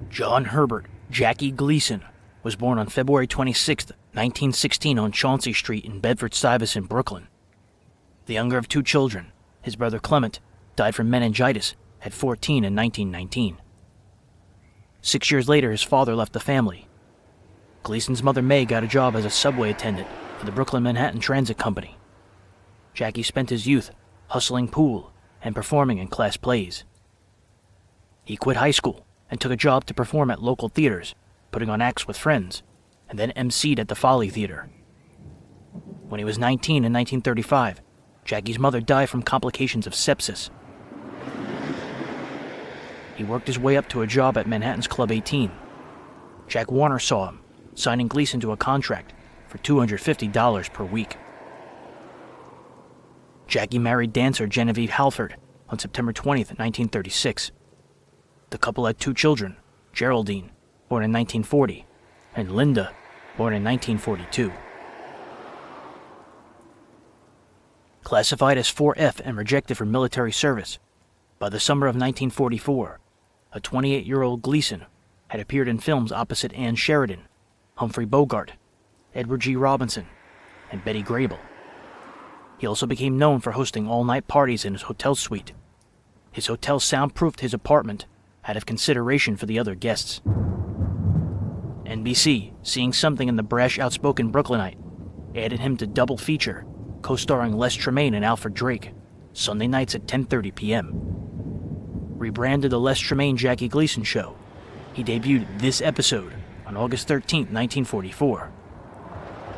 John Herbert Jackie Gleason was born on February 26, 1916 on Chauncey Street in Bedford, Stuyvesant, Brooklyn. The younger of two children, his brother Clement died from meningitis at 14 in 1919. 6 years later, his father left the family. Gleason's mother May got a job as a subway attendant for the Brooklyn Manhattan Transit Company. Jackie spent his youth hustling pool and performing in class plays. He quit high school and took a job to perform at local theaters, putting on acts with friends, and then emceed at the Folly Theater. When he was 19 in 1935, Jackie's mother died from complications of sepsis. He worked his way up to a job at Manhattan's Club 18. Jack Warner saw him, signing Gleason to a contract for $250 per week. Jackie married dancer Genevieve Halford on September 20, 1936. The couple had 2 children, Geraldine, born in 1940, and Linda, born in 1942. Classified as 4F and rejected for military service, by the summer of 1944, a 28-year-old Gleason had appeared in films opposite Ann Sheridan, Humphrey Bogart, Edward G. Robinson, and Betty Grable. He also became known for hosting all-night parties in his hotel suite. His hotel soundproofed his apartment out of consideration for the other guests. NBC, seeing something in the brash, outspoken Brooklynite, added him to double feature, co-starring Les Tremayne and Alfred Drake, Sunday nights at 10:30 p.m. Rebranded the Les Tremayne Jackie Gleason Show, he debuted this episode on August 13, 1944.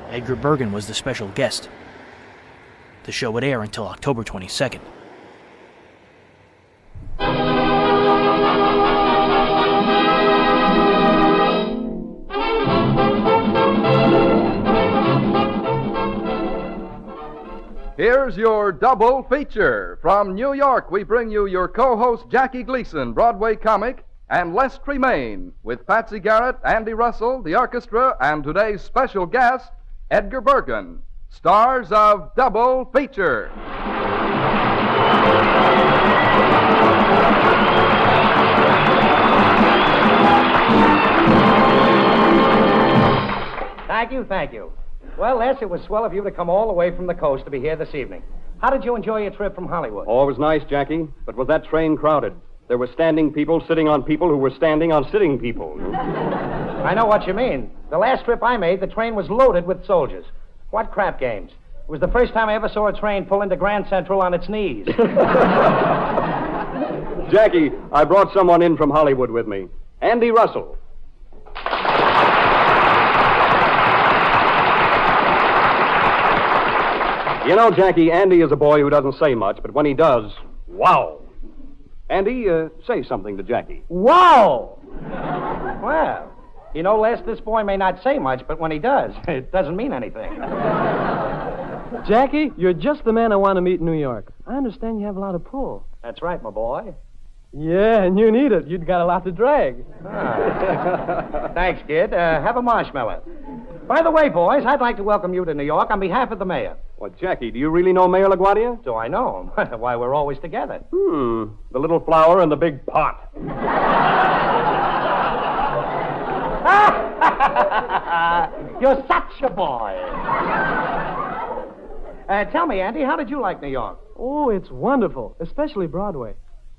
Edgar Bergen was the special guest. The show would air until October 22nd. Here's your double feature. From New York, we bring you your co-host Jackie Gleason, Broadway comic, and Les Tremayne, with Patsy Garrett, Andy Russell, the orchestra, and today's special guest, Edgar Bergen, stars of Double Feature. Thank you. Well, Les, it was swell of you to come all the way from the coast to be here this evening. How did you enjoy your trip from Hollywood? Oh, it was nice, Jackie, but was that train crowded? There were standing people sitting on people who were standing on sitting people. I know what you mean. The last trip I made, the train was loaded with soldiers. What crap games. It was the first time I ever saw a train pull into Grand Central on its knees. Jackie, I brought someone in from Hollywood with me. Andy Russell. You know, Jackie, Andy is a boy who doesn't say much, but when he does, wow. Andy, say something to Jackie. Wow! Well, you know, Les, this boy may not say much, but when he does, it doesn't mean anything. Jackie, you're just the man I want to meet in New York. I understand you have a lot of pull. That's right, my boy. Yeah, and you need it. You've got a lot to drag. Thanks, kid. Have a marshmallow. By the way, boys, I'd like to welcome you to New York on behalf of the mayor. Well, Jackie, do you really know Mayor LaGuardia? Do I know him? Why, we're always together. The little flower and the big pot. You're such a boy. Tell me, Andy, how did you like New York? Oh, it's wonderful, especially Broadway.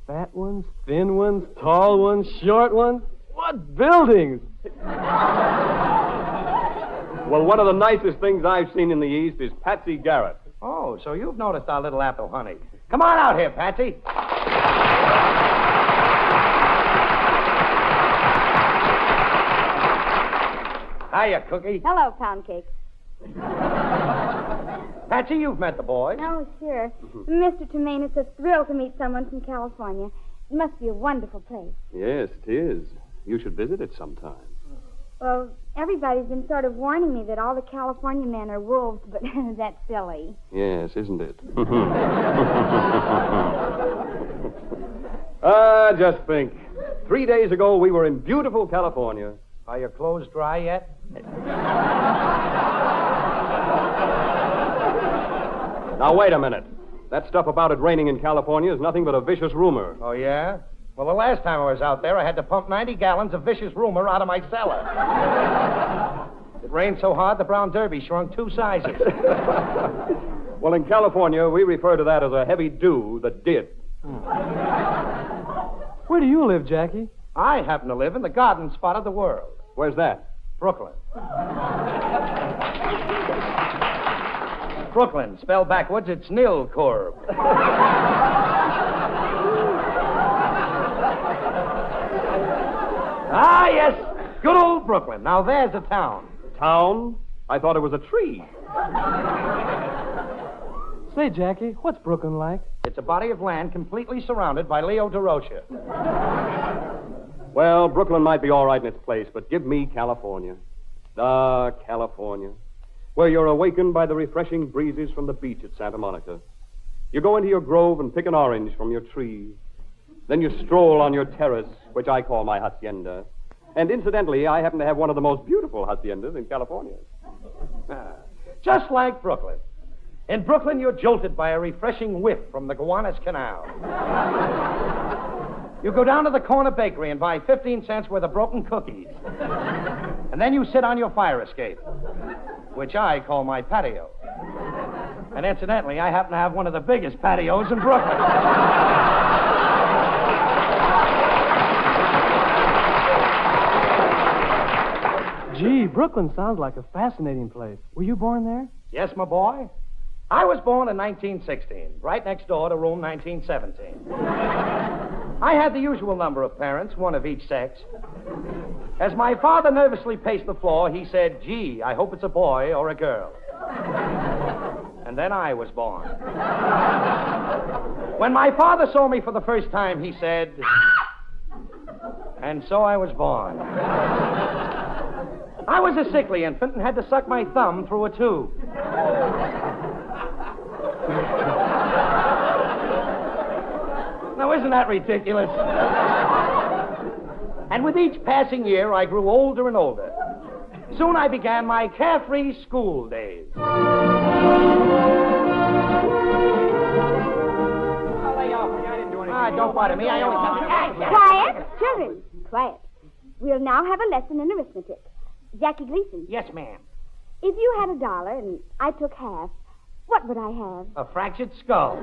Fat ones, thin ones, tall ones, short ones. What buildings! Well, one of the nicest things I've seen in the East is Patsy Garrett. Oh, so you've noticed our little apple honey. Come on out here, Patsy. Hiya, Cookie. Hello, Pound Cake. Patsy, you've met the boys. Oh, sure. Mr. Tremayne, it's a thrill to meet someone from California. It must be a wonderful place. Yes, it is. You should visit it sometime. Well, everybody's been sort of warning me that all the California men are wolves, but that's silly. Yes, isn't it? Just think. 3 days ago, we were in beautiful California. Are your clothes dry yet? Now, wait a minute. That stuff about it raining in California is nothing but a vicious rumor. Oh, yeah? Well, the last time I was out there, I had to pump 90 gallons of vicious rumor out of my cellar. It rained so hard, the brown derby shrunk 2 sizes. Well, in California, we refer to that as a heavy dew that did. Where do you live, Jackie? I happen to live in the garden spot of the world, Where's that? Brooklyn. Brooklyn, spelled backwards, it's Nilcorb. Ah, yes, good old Brooklyn. Now there's a town. Town? I thought it was a tree. Say, Jackie, what's Brooklyn like? It's a body of land completely surrounded by Leo DeRocha. Well, Brooklyn might be all right in its place, but give me California. Ah, California. Where you're awakened by the refreshing breezes from the beach at Santa Monica. You go into your grove and pick an orange from your tree. Then you stroll on your terrace, which I call my hacienda. And incidentally, I happen to have one of the most beautiful haciendas in California. Just like Brooklyn. In Brooklyn, you're jolted by a refreshing whiff from the Gowanus Canal. You go down to the corner bakery and buy 15 cents worth of broken cookies. And then you sit on your fire escape, which I call my patio. And incidentally, I happen to have one of the biggest patios in Brooklyn. Gee, Brooklyn sounds like a fascinating place. Were you born there? Yes, my boy. I was born in 1916, right next door to room 1917. I had the usual number of parents, one of each sex. As my father nervously paced the floor, he said, "Gee, I hope it's a boy or a girl." And then I was born. When my father saw me for the first time, he said, and so I was born. I was a sickly infant and had to suck my thumb through a tube. Now, isn't that ridiculous? And with each passing year, I grew older and older. Soon I began my carefree school days. I'll lay off. I didn't do anything. Don't bother me. I only... Quiet, children, quiet. We'll now have a lesson in arithmetic. Jackie Gleason. Yes, ma'am. If you had $1 and I took half, what would I have? A fractured skull.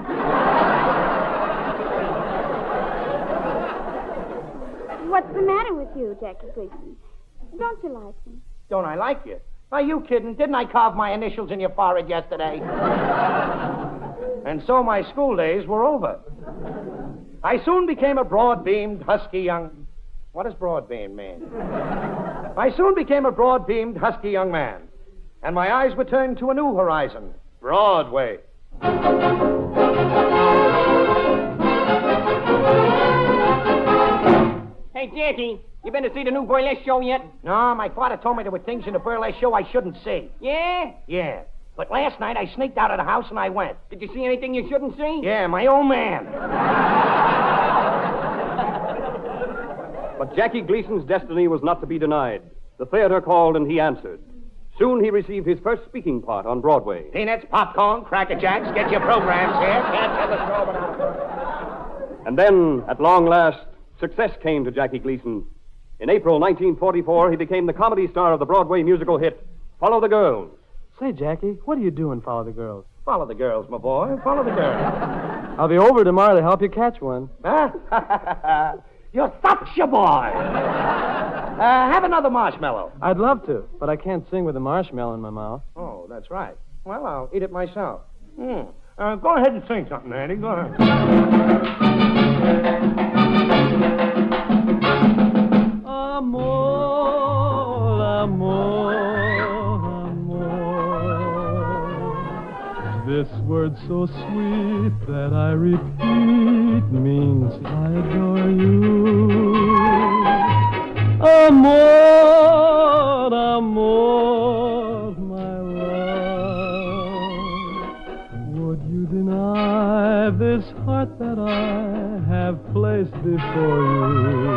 What's the matter with you, Jackie Gleason? Don't you like me? Don't I like you? Are you kidding? Didn't I carve my initials in your forehead yesterday? And so my school days were over. I soon became a broad-beamed, husky young... What does broad-beamed mean? I soon became a broad-beamed, husky young man. And my eyes were turned to a new horizon. Broadway. Hey, Jackie, you been to see the new burlesque show yet? No, my father told me there were things in the burlesque show I shouldn't see. Yeah? Yeah. But last night I sneaked out of the house and I went. Did you see anything you shouldn't see? Yeah, my old man. But Jackie Gleason's destiny was not to be denied. The theater called and he answered. Soon he received his first speaking part on Broadway. Peanuts, popcorn, Cracker Jacks, get your programs here. Can't tell the show without... And then, at long last, success came to Jackie Gleason. In April 1944, he became the comedy star of the Broadway musical hit, Follow the Girls. Say, Jackie, what do you do in Follow the Girls? Follow the girls, my boy. Follow the girls. I'll be over tomorrow to help you catch one. Huh? You're such a boy. Have another marshmallow. I'd love to, but I can't sing with a marshmallow in my mouth. Oh, that's right. Well, I'll eat it myself. Go ahead and sing something, Andy. Go ahead. Amor, amor, amor. This word so sweet that I repeat means I adore you. Amor, amor, my love. Would you deny this heart that I have placed before you?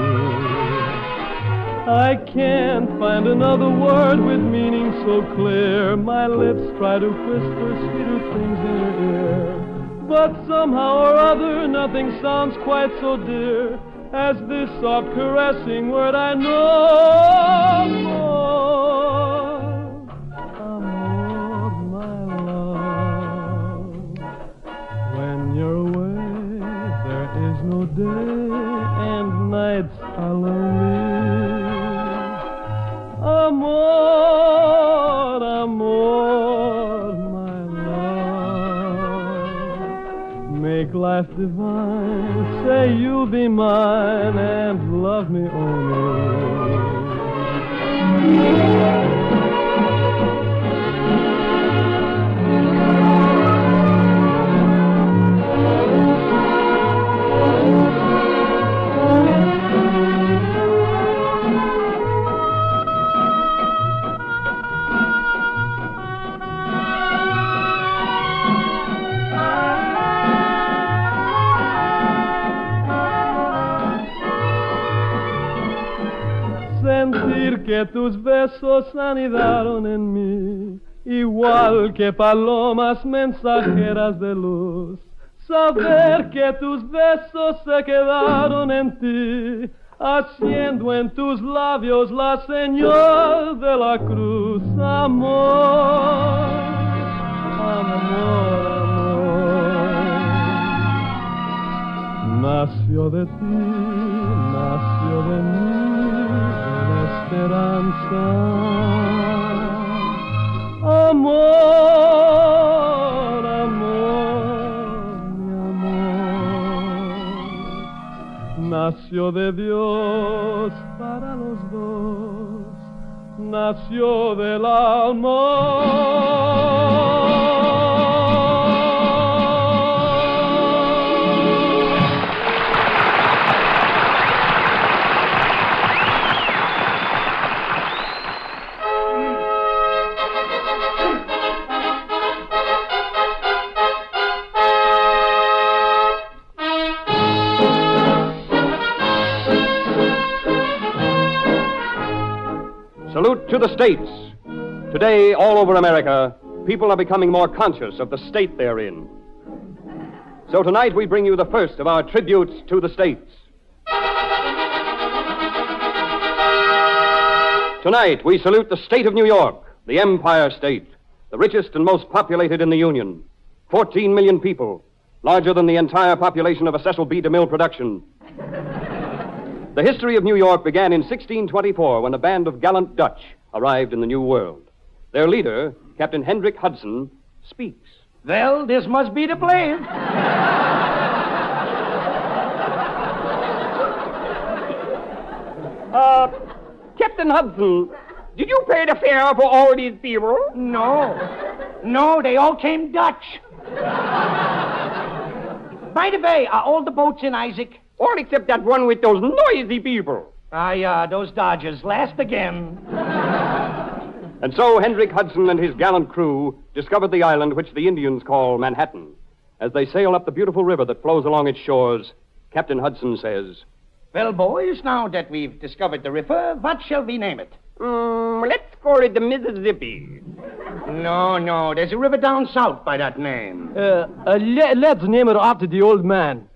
I can't find another word with meaning so clear. My lips try to whisper sweeter things in your ear. But somehow or other, nothing sounds quite so dear as this soft caressing word I know more. Amor, my love. When you're away, there is no day and nights are lonely. Amor, amor, my love. Make life divine, say you'll be mine and love me only. Sentir que tus besos anidaron en mí, igual que palomas mensajeras de luz. Saber que tus besos se quedaron en ti, haciendo en tus labios la señal de la cruz. Amor, amor, amor. Nació de ti, nació de mí esperanza. Amor, amor, mi amor. Nació de Dios para los dos, nació del amor. Salute to the states. Today, all over America, people are becoming more conscious of the state they're in. So tonight we bring you the first of our tributes to the states. Tonight we salute the state of New York, the Empire State, the richest and most populated in the Union. 14 million people, larger than the entire population of a Cecil B. DeMille production. The history of New York began in 1624 when a band of gallant Dutch arrived in the New World. Their leader, Captain Hendrik Hudson, speaks. Well, this must be the place. Captain Hudson, did you pay the fare for all these people? No, they all came Dutch. By the way, are all the boats in, Isaac? All except that one with those noisy people. Those Dodgers. Last again. And so Hendrik Hudson and his gallant crew discovered the island which the Indians call Manhattan. As they sail up the beautiful river that flows along its shores, Captain Hudson says, Well, boys, now that we've discovered the river, what shall we name it? Let's call it the Mississippi. No, there's a river down south by that name. Let's name it after the old man.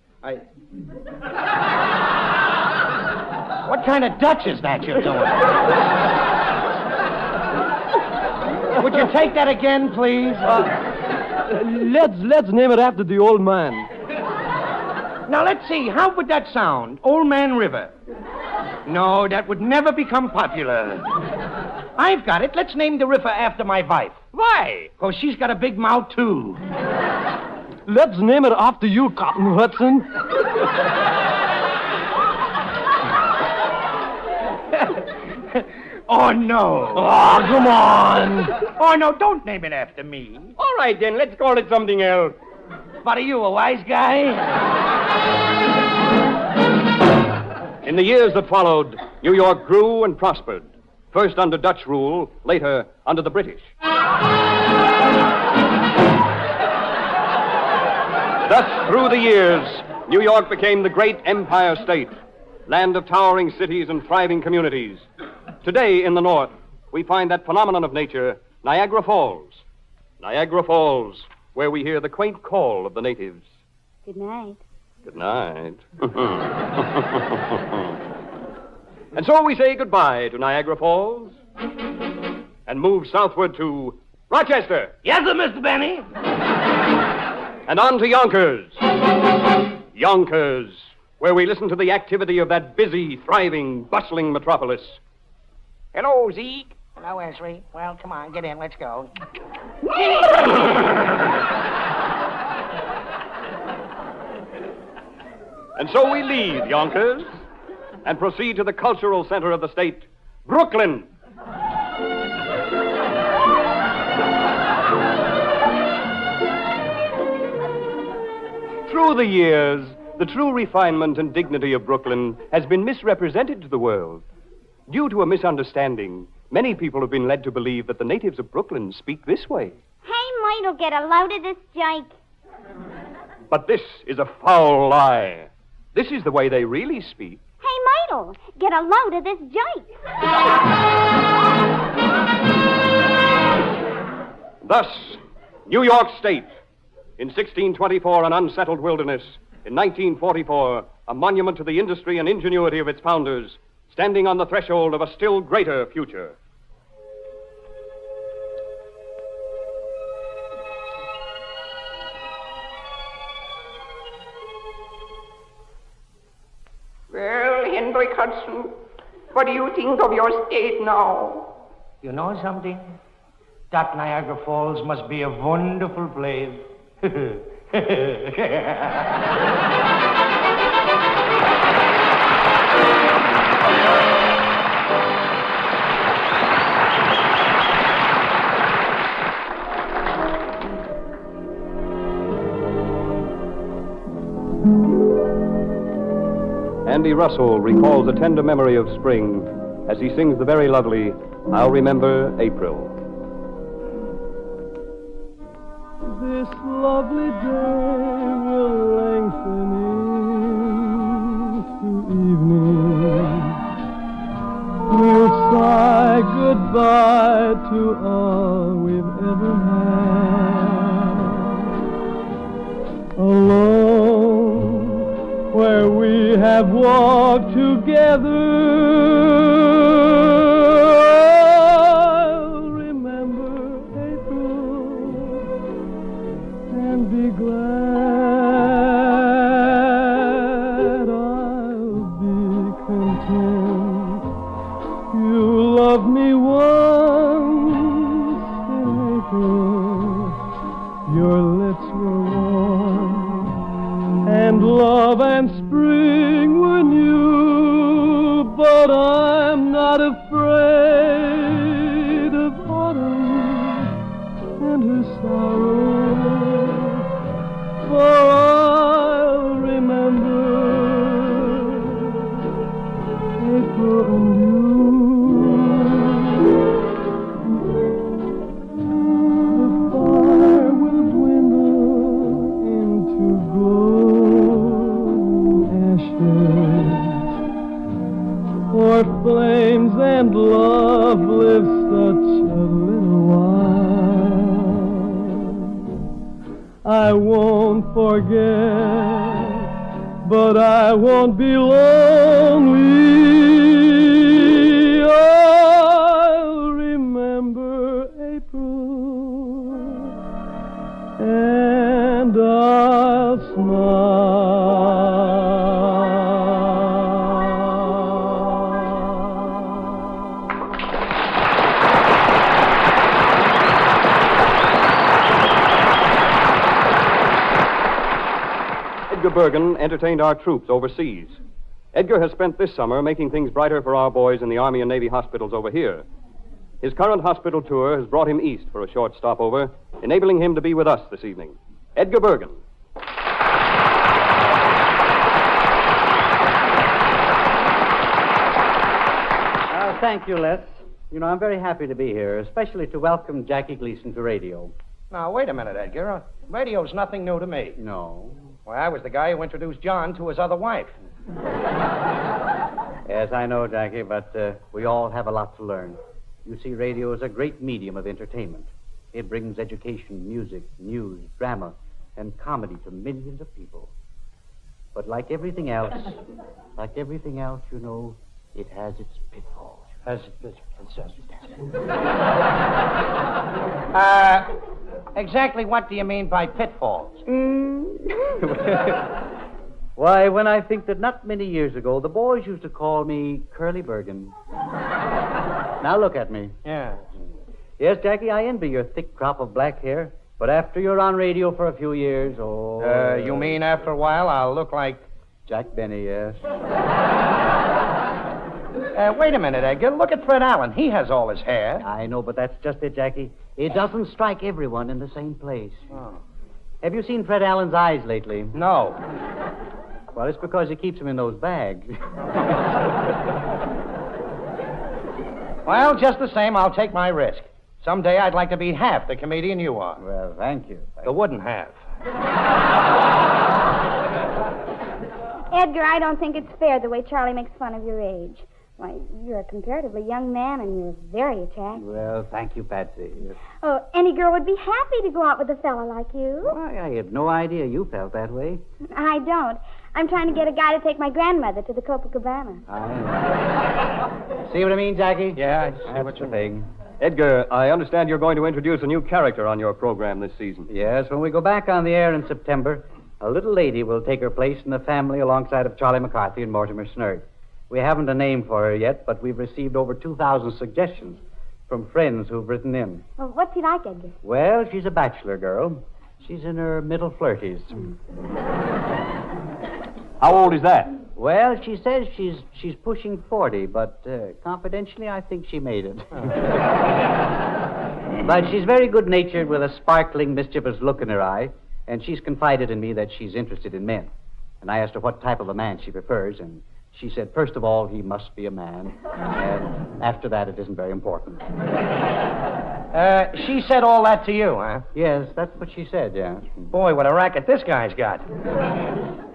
What kind of Dutch is that you're doing? Would you take that again, please? Let's name it after the old man. Now, let's see. How would that sound? Old Man River. No, that would never become popular. I've got it. Let's name the river after my wife. Why? Because she's got a big mouth, too. Let's name it after you, Captain Hudson. Oh, no. Oh, come on. Oh, no, don't name it after me. All right, then, let's call it something else. What are you, a wise guy? In the years that followed, New York grew and prospered. First under Dutch rule, later under the British. Thus, through the years, New York became the great Empire State, land of towering cities and thriving communities. Today, in the North, we find that phenomenon of nature, Niagara Falls. Niagara Falls, where we hear the quaint call of the natives. Good night. Good night. And so we say goodbye to Niagara Falls and move southward to Rochester. Yes, sir, Mr. Benny. And on to Yonkers. Yonkers, where we listen to the activity of that busy, thriving, bustling metropolis. Hello, Zeke. Hello, Esri. Well, come on, get in. Let's go. And so we leave Yonkers and proceed to the cultural center of the state, Brooklyn. Through the years, the true refinement and dignity of Brooklyn has been misrepresented to the world. Due to a misunderstanding, many people have been led to believe that the natives of Brooklyn speak this way. Hey, Myrtle, get a load of this jake. But this is a foul lie. This is the way they really speak. Hey, Myrtle, get a load of this jake. Thus, New York State. In 1624, an unsettled wilderness. In 1944, a monument to the industry and ingenuity of its founders, standing on the threshold of a still greater future. Well, Hendrik Hudson, what do you think of your state now? You know something? That Niagara Falls must be a wonderful place. Andy Russell recalls a tender memory of spring as he sings the very lovely I'll Remember April. This lovely day will lengthen into evening. We'll say goodbye to all we've ever had. Alone, where we have walked together. Be glad I'll be content. You loved me once in April. Your lips were warm, and love and spring were new. But I'm not afraid of autumn and her sorrow. For I'll remember April and you. The fire will dwindle into golden ashes, for flames and love live such a little while. I won't forget, but I won't be lonely. I'll remember April, and I'll smile. Edgar Bergen entertained our troops overseas. Edgar has spent this summer making things brighter for our boys in the Army and Navy hospitals over here. His current hospital tour has brought him east for a short stopover, enabling him to be with us this evening. Edgar Bergen. Thank you, Les. You know, I'm very happy to be here, especially to welcome Jackie Gleason to radio. Now, wait a minute, Edgar. Radio's nothing new to me. No. Well, I was the guy who introduced John to his other wife. Yes, I know, Jackie, but we all have a lot to learn. You see, radio is a great medium of entertainment. It brings education, music, news, drama, and comedy to millions of people. But like everything else, you know, it has its pitfalls. Exactly what do you mean by pitfalls? Why, when I think that not many years ago, the boys used to call me Curly Bergen. Now look at me. Yeah. Yes, Jackie, I envy your thick crop of black hair. But after you're on radio for a few years, You mean after a while I'll look like... Jack Benny, yes. Wait a minute, Edgar. Look at Fred Allen. He has all his hair. I know, but that's just it, Jackie. It doesn't strike everyone in the same place. Oh. Have you seen Fred Allen's eyes lately? No. Well, it's because he keeps them in those bags. Well, just the same, I'll take my risk. Someday I'd like to be half the comedian you are. Well, thank you. The wooden half. Edgar, I don't think it's fair the way Charlie makes fun of your age. Why, you're a comparatively young man, and you're very attractive. Well, thank you, Patsy. Oh, any girl would be happy to go out with a fella like you. Why, I had no idea you felt that way. I don't. I'm trying to get a guy to take my grandmother to the Copacabana. See what I mean, Jackie? Yeah, I see That's what you the mean. thing. Edgar, I understand you're going to introduce a new character on your program this season. Yes, when we go back on the air in September, a little lady will take her place in the family alongside of Charlie McCarthy and Mortimer Snerd. We haven't a name for her yet, but we've received over 2,000 suggestions from friends who've written in. Well, what's he like, Edgar? Well, she's a bachelor girl. She's in her middle 30s. How old is that? Well, she says she's pushing 40, but confidentially, I think she made it. But she's very good-natured with a sparkling, mischievous look in her eye, and she's confided in me that she's interested in men. And I asked her what type of a man she prefers, and she said, first of all, he must be a man, and after that, it isn't very important. She said all that to you, huh? Yes, that's what she said, yeah. Boy, what a racket this guy's got.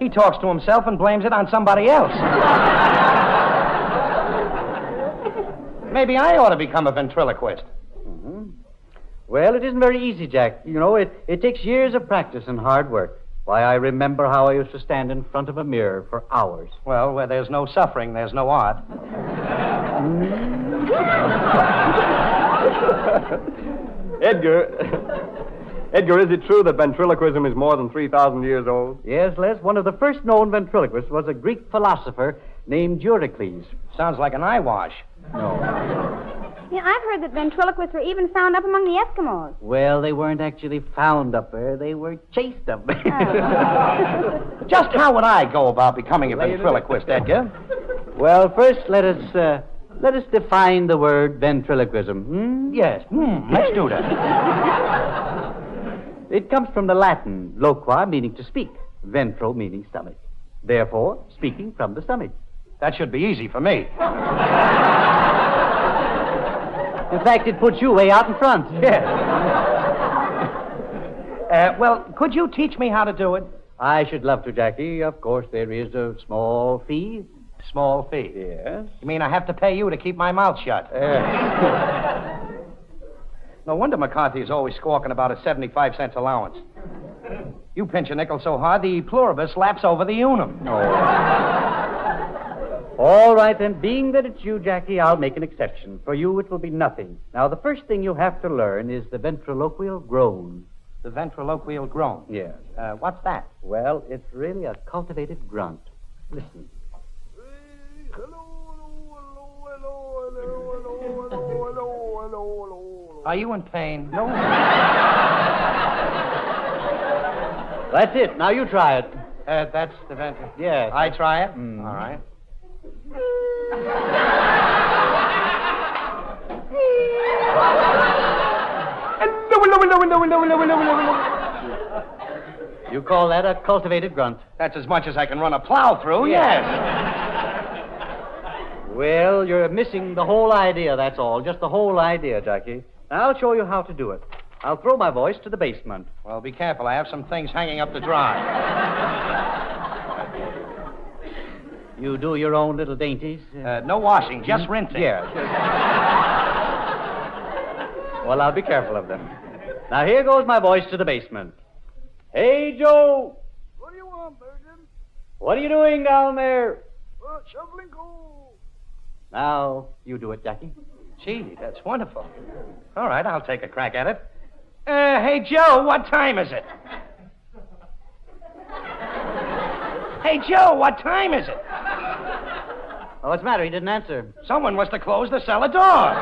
He talks to himself and blames it on somebody else. Maybe I ought to become a ventriloquist. Mm-hmm. Well, it isn't very easy, Jack. You know, it takes years of practice and hard work. Why, I remember how I used to stand in front of a mirror for hours. Well, where there's no suffering, there's no art. Edgar, is it true that ventriloquism is more than 3,000 years old? Yes, Les. One of the first known ventriloquists was a Greek philosopher named Eurycles. Sounds like an eyewash. No. Yeah, I've heard that ventriloquists were even found up among the Eskimos. Well, they weren't actually found up there. They were chased up there. Just how would I go about becoming a ventriloquist, Edgar? Well, first, let us define the word ventriloquism. Yes. Let's do that. It comes from the Latin, loqua, meaning to speak, ventro, meaning stomach. Therefore, speaking from the stomach. That should be easy for me. In fact, it puts you way out in front. Yes. Well, could you teach me how to do it? I should love to, Jackie. Of course, there is a small fee. Small fee? Yes. You mean I have to pay you to keep my mouth shut? No wonder McCarthy is always squawking about a 75-cent allowance. You pinch a nickel so hard, the pluribus laps over the unum. All right, then. Being that it's you, Jackie, I'll make an exception. For you, it will be nothing. Now, the first thing you have to learn is the ventriloquial groan. The ventriloquial groan? Yes. What's that? Well, it's really a cultivated grunt. Listen. Are you in pain? No. That's it. Now you try it. That's the ventriloquial. Yes. I try it? All right. You call that a cultivated grunt? That's as much as I can run a plow through, yes. Well, you're missing the whole idea, that's all. Just the whole idea, Jackie. Now, I'll show you how to do it. I'll throw my voice to the basement. Well, be careful. I have some things hanging up to dry. You do your own little dainties? No washing, just rinsing. Yes. Well, I'll be careful of them. Now, here goes my voice to the basement. Hey, Joe! What do you want, Bergen? What are you doing down there? Shoveling coal. Now, you do it, Jackie. Gee, that's wonderful. All right, I'll take a crack at it. Hey, Joe, what time is it? Hey, Joe, what time is it? Oh, what's the matter? He didn't answer. Someone must have closed the cellar door.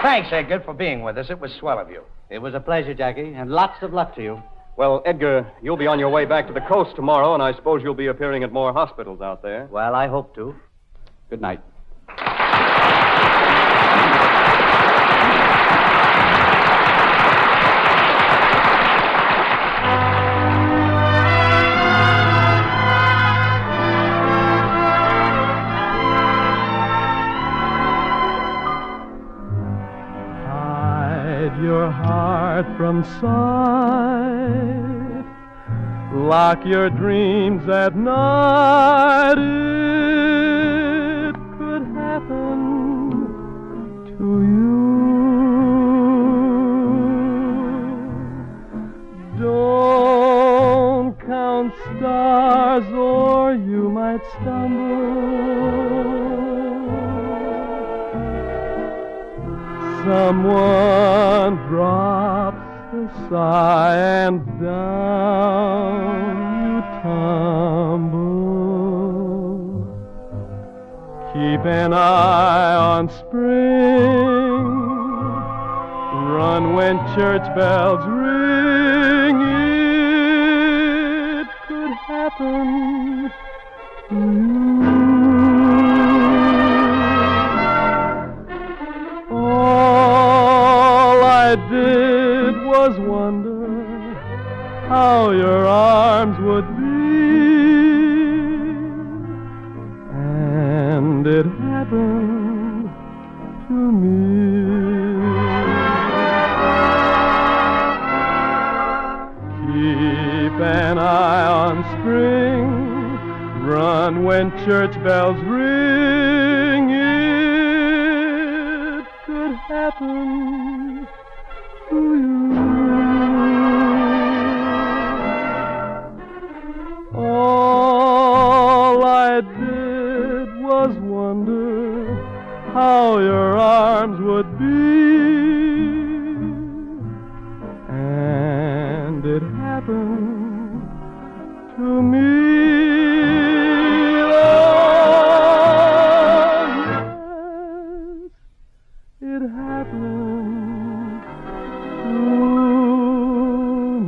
Thanks, Edgar, for being with us. It was swell of you. It was a pleasure, Jackie, and lots of luck to you. Well, Edgar, you'll be on your way back to the coast tomorrow, and I suppose you'll be appearing at more hospitals out there. Well, I hope to. Good night. Your heart from sight, lock your dreams at night. It could happen to you. Don't count stars or you might stumble. Someone drops a sigh and down you tumble. Keep an eye on spring. Run when church bells ring. It could happen to you. I did was wonder how your arms would be, and it happened to me. Keep an eye on spring, run when church bells ring. It could happen to you. All I did was wonder how your arms would be, and it happened to me. Oh, yes, it happened to me.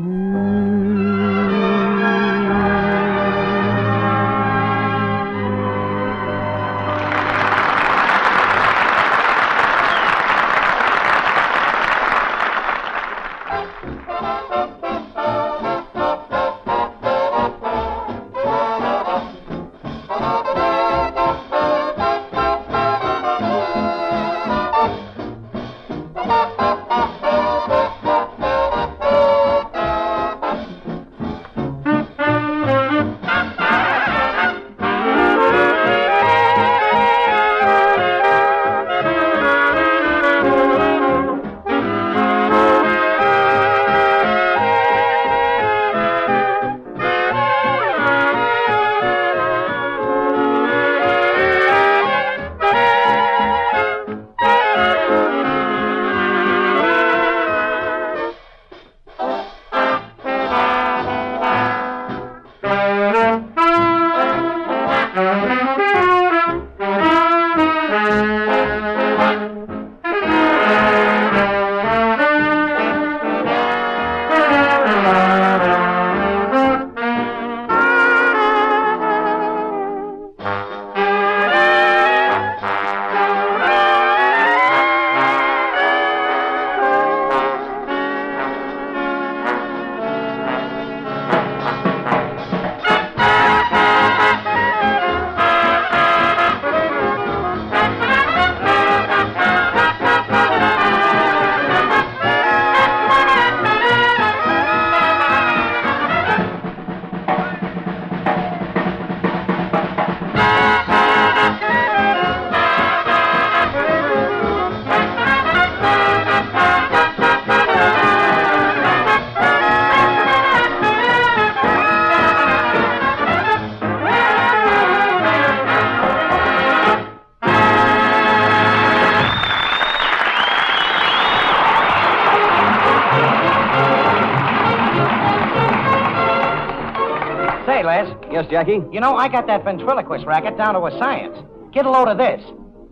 Say, Les. Yes, Jackie? You know, I got that ventriloquist racket down to a science. Get a load of this.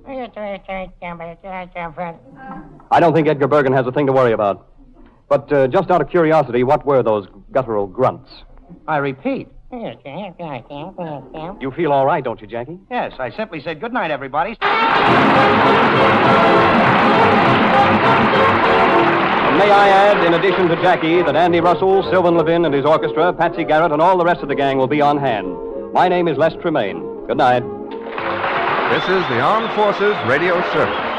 I don't think Edgar Bergen has a thing to worry about. But just out of curiosity, what were those guttural grunts? I repeat. You feel all right, don't you, Jackie? Yes, I simply said good night, everybody. And may I add, in addition to Jackie, that Andy Russell, Sylvan Levin and his orchestra, Patsy Garrett, and all the rest of the gang will be on hand. My name is Les Tremaine. Good night. This is the Armed Forces Radio Service.